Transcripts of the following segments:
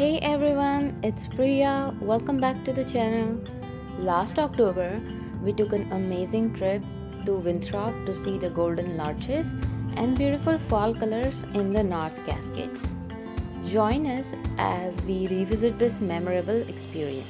Hey everyone, it's Priya. Welcome back to the channel. Last October, we took an amazing trip to Winthrop to see the golden larches and beautiful fall colors in the North Cascades. Join us as we revisit this memorable experience.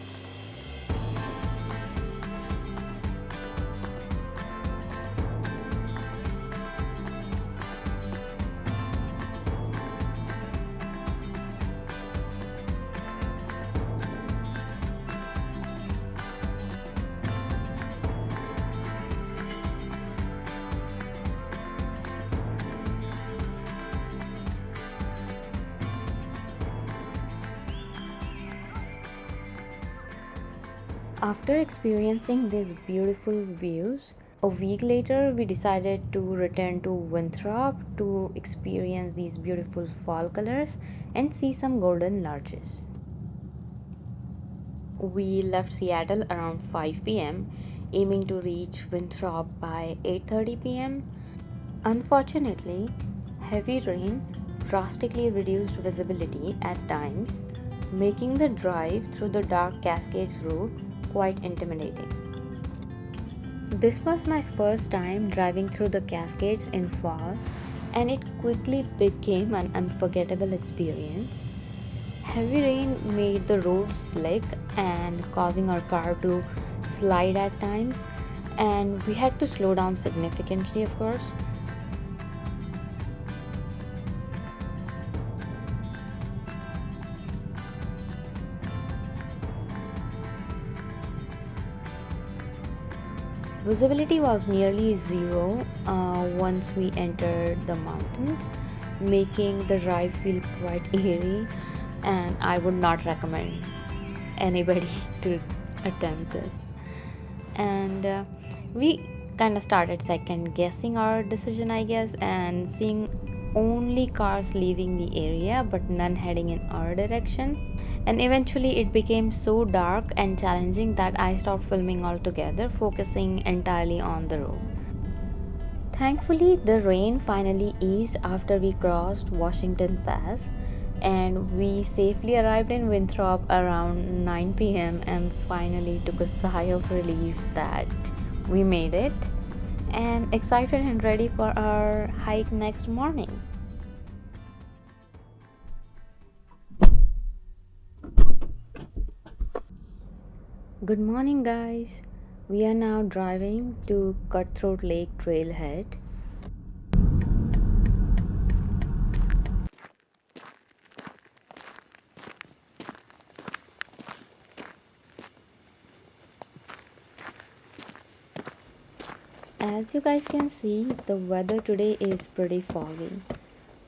After experiencing these beautiful views, a week later we decided to return to Winthrop to experience these beautiful fall colors and see some golden larches. We left Seattle around 5 p.m., aiming to reach Winthrop by 8:30 p.m. Unfortunately, heavy rain drastically reduced visibility at times, making the drive through the dark Cascades route quite intimidating. This was my first time driving through the Cascades in fall, and it quickly became an unforgettable experience. Heavy rain made the road slick and causing our car to slide at times, and we had to slow down significantly, of course. Visibility was nearly zero once we entered the mountains, making the drive feel quite eerie, and I would not recommend anybody to attempt this. And we kind of started second guessing our decision, I guess, and seeing only cars leaving the area but none heading in our direction. And eventually it became so dark and challenging that I stopped filming altogether, focusing entirely on the road. Thankfully, the rain finally eased after we crossed Washington Pass, and we safely arrived in Winthrop around 9 p.m. and finally took a sigh of relief that we made it, and excited and ready for our hike next morning. Good morning, guys. We are now driving to Cutthroat Lake trailhead. As you guys can see, the weather today is pretty foggy.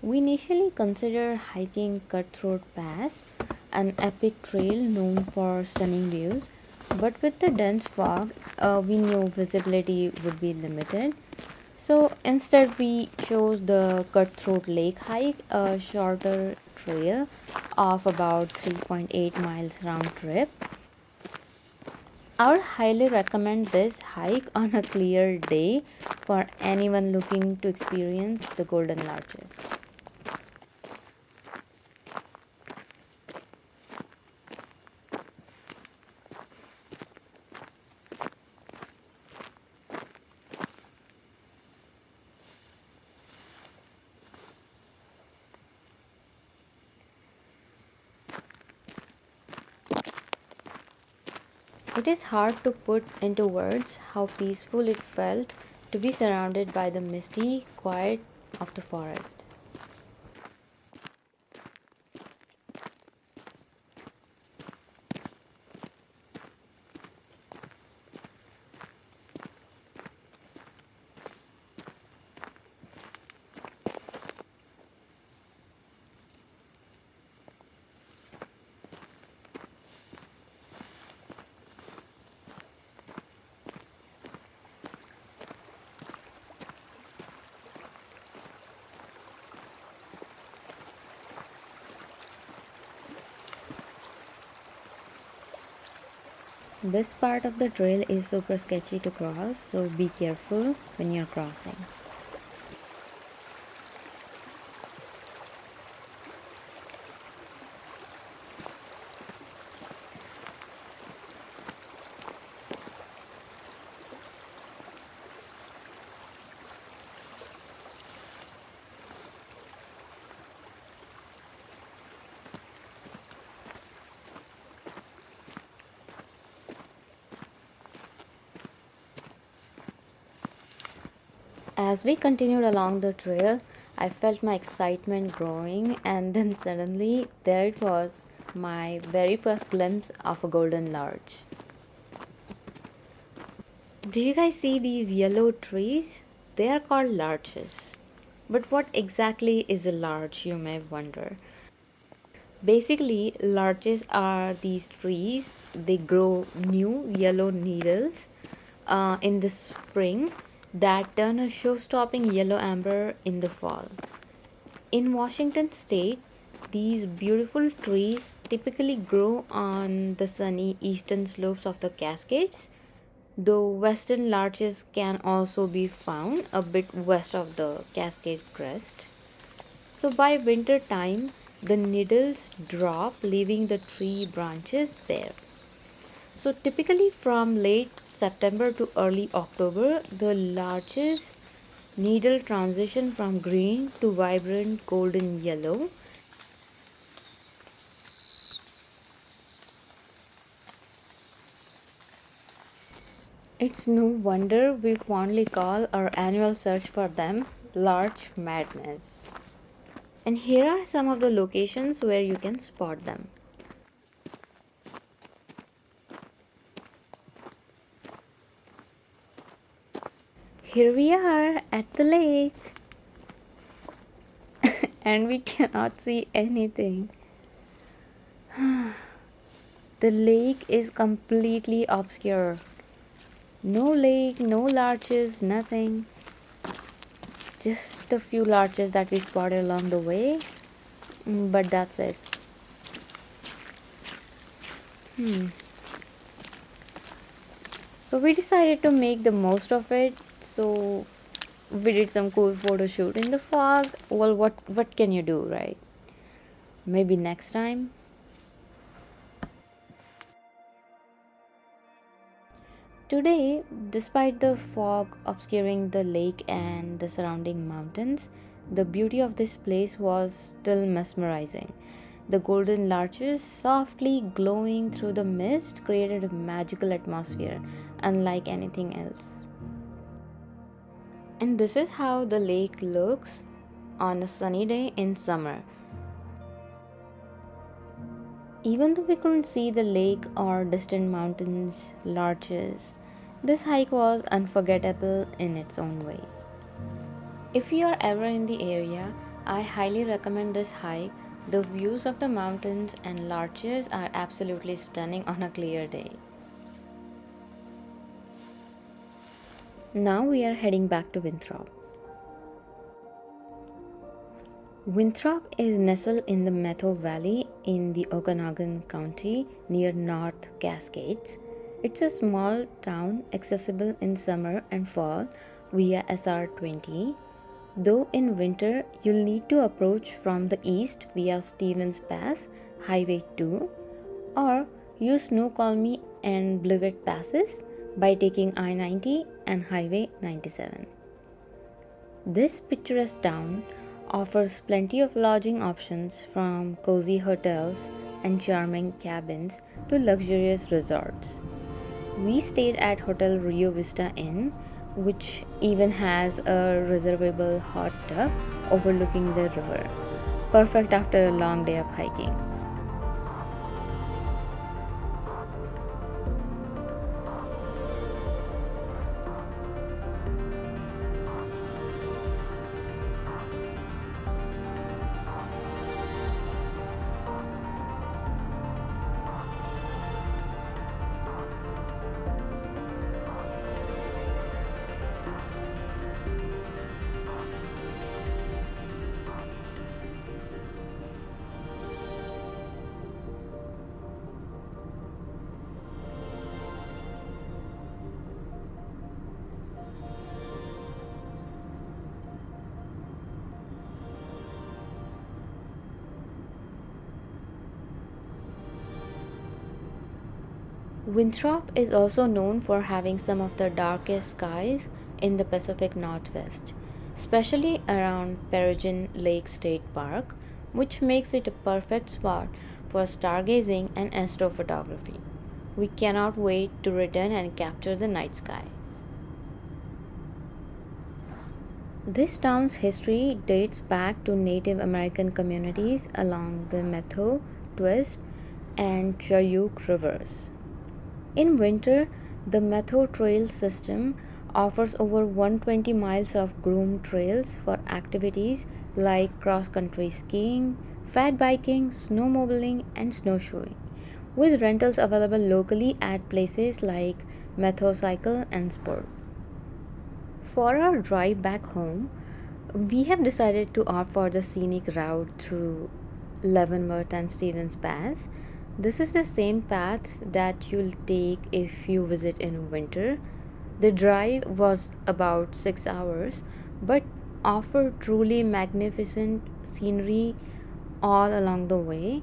We initially considered hiking Cutthroat Pass, an epic trail known for stunning views, but with the dense fog, we knew visibility would be limited. So instead, we chose the Cutthroat Lake hike, a shorter trail of about 3.8 miles round trip. I would highly recommend this hike on a clear day for anyone looking to experience the golden larches. It is hard to put into words how peaceful it felt to be surrounded by the misty quiet of the forest. This part of the trail is super sketchy to cross, so be careful when you're crossing. As we continued along the trail, I felt my excitement growing, and then suddenly there it was, my very first glimpse of a golden larch. Do you guys see these yellow trees? They are called larches. But what exactly is a larch, you may wonder? Basically, larches are these trees. They grow new yellow needles in the spring that turn a show-stopping yellow amber in the fall. In Washington state, these beautiful trees typically grow on the sunny eastern slopes of the Cascades, though western larches can also be found a bit west of the Cascade crest. So by winter time, the needles drop, leaving the tree branches bare. So typically from late September to early October, the larches needle transition from green to vibrant golden yellow. It's no wonder we fondly call our annual search for them Larch Madness. And here are some of the locations where you can spot them. Here we are at the lake, and we cannot see anything. The lake is completely obscure. No lake, no larches, nothing. Just the few larches that we spotted along the way, but that's it. So we decided to make the most of it. So we did some cool photo shoot in the fog. Well, what can you do, right? Maybe next time. Today, despite the fog obscuring the lake and the surrounding mountains, the beauty of this place was still mesmerizing. The golden larches, softly glowing through the mist, created a magical atmosphere unlike anything else. And this is how the lake looks on a sunny day in summer. Even though we couldn't see the lake or distant mountains, larches, this hike was unforgettable in its own way. If you are ever in the area, I highly recommend this hike. The views of the mountains and larches are absolutely stunning on a clear day. Now we are heading back to Winthrop. Winthrop is nestled in the Methow Valley in the Okanogan County near North Cascades. It's a small town accessible in summer and fall via SR 20, though in winter you'll need to approach from the east via Stevens Pass, Highway 2, or use Snoqualmie and Blewett passes by taking I-90 and Highway 97. This picturesque town offers plenty of lodging options from cozy hotels and charming cabins to luxurious resorts. We stayed at Hotel Rio Vista Inn, which even has a reservable hot tub overlooking the river. Perfect after a long day of hiking. Winthrop is also known for having some of the darkest skies in the Pacific Northwest, especially around Peregrine Lake State Park, which makes it a perfect spot for stargazing and astrophotography. We cannot wait to return and capture the night sky. This town's history dates back to Native American communities along the Metho, Twist, and Chayuk rivers. In winter, the Metho Trail system offers over 120 miles of groomed trails for activities like cross country skiing, fat biking, snowmobiling, and snowshoeing, with rentals available locally at places like Metho Cycle and Sport. For our drive back home, we have decided to opt for the scenic route through Leavenworth and Stevens Pass. This is the same path that you'll take if you visit in winter. The drive was about 6 hours but offered truly magnificent scenery all along the way.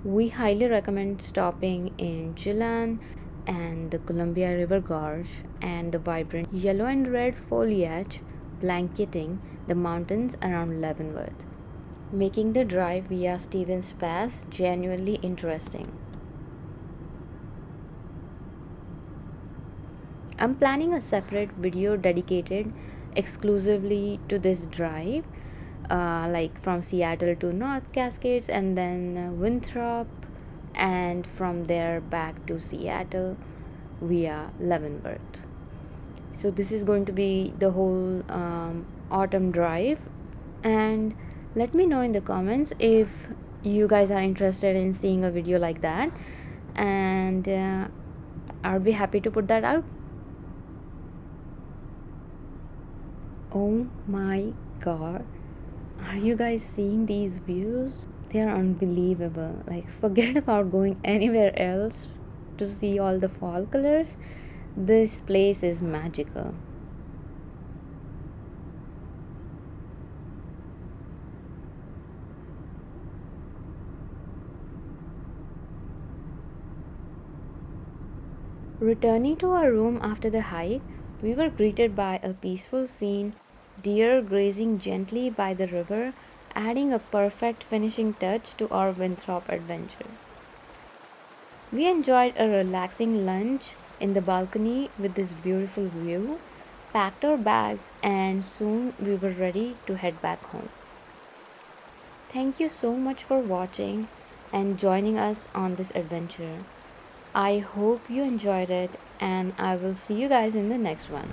We highly recommend stopping in Chelan and the Columbia River Gorge and the vibrant yellow and red foliage blanketing the mountains around Leavenworth, making the drive via Stevens Pass genuinely interesting. I'm planning a separate video dedicated exclusively to this drive, like from Seattle to North Cascades and then Winthrop, and from there back to Seattle via Leavenworth. So, this is going to be the whole autumn drive, and let me know in the comments if you guys are interested in seeing a video like that, and I'll be happy to put that out. Oh my god, are you guys seeing these views? They are unbelievable. Like, forget about going anywhere else to see all the fall colors. This place is magical. Returning to our room after the hike, we were greeted by a peaceful scene, deer grazing gently by the river, adding a perfect finishing touch to our Winthrop adventure. We enjoyed a relaxing lunch in the balcony with this beautiful view, packed our bags, and soon we were ready to head back home. Thank you so much for watching and joining us on this adventure. I hope you enjoyed it, and I will see you guys in the next one.